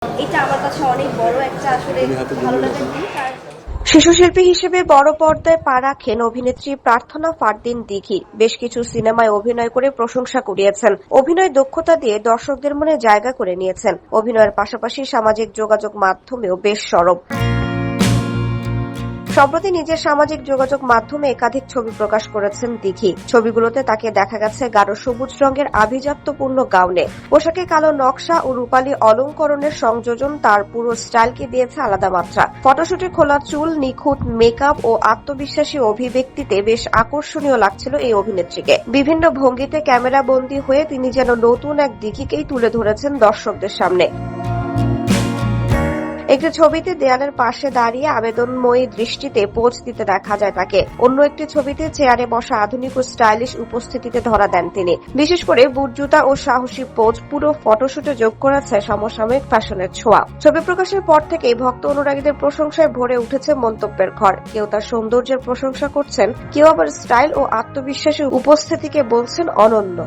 এটা আমার কাছে অনেক বড় একটা আসলে ভালো লাগার দিক। আর শিশুশিল্পী হিসেবে বড় পর্দায় পা রাখেন অভিনেত্রী প্রার্থনা ফারদিন দিঘি। বেশ কিছু সিনেমায় অভিনয় করে প্রশংসা কুড়িয়েছেন। অভিনয় দক্ষতা দিয়ে দর্শকদের মনে জায়গা করে নিয়েছেন। অভিনয়ের পাশাপাশি সামাজিক যোগাযোগ মাধ্যমেও বেশ সরব। সম্প্রতি নিজের সামাজিক যোগাযোগ মাধ্যমে একাধিক ছবি প্রকাশ করেছেন দিঘি। ছবিগুলোতে তাকে দেখা গেছে গাঢ় সবুজ রঙের আভিজাত্যপূর্ণ গাউনে। পোশাকে কালো নকশা ও রূপালী অলংকরণের সংযোজন তার পুরো স্টাইলকে দিয়েছে আলাদা মাত্রা। ফটোশুটে খোলা চুল, নিখুঁত মেকআপ ও আত্মবিশ্বাসী অভিব্যক্তিতে বেশ আকর্ষণীয় লাগছিল এই অভিনেত্রীকে। বিভিন্ন ভঙ্গিতে ক্যামেরা বন্দী হয়ে তিনি যেন নতুন এক দিঘিকেই তুলে ধরেছেন দর্শকদের সামনে। একটি ছবিতে দেয়ালের পাশে দাঁড়িয়ে আবেদনময়ী দৃষ্টিতে পোজ দিতে দেখা যায় তাকে। অন্য একটি ছবিতে চেয়ারে বসা আধুনিক ও স্টাইলিশ উপস্থিতিতে ধরা দেন তিনি। বিশেষ করে বুট জুতা ও সাহসী পোজ পুরো ফটোশুটে যোগ করেছে সমসাময়িক ফ্যাশনের ছোঁয়া। ছবি প্রকাশের পর থেকেই ভক্ত অনুরাগীদের প্রশংসায় ভরে উঠেছে মন্তব্যের ঘর। কেউ তার সৌন্দর্যের প্রশংসা করছেন, কেউ আবার স্টাইল ও আত্মবিশ্বাসী উপস্থিতিকে বলছেন অনন্য।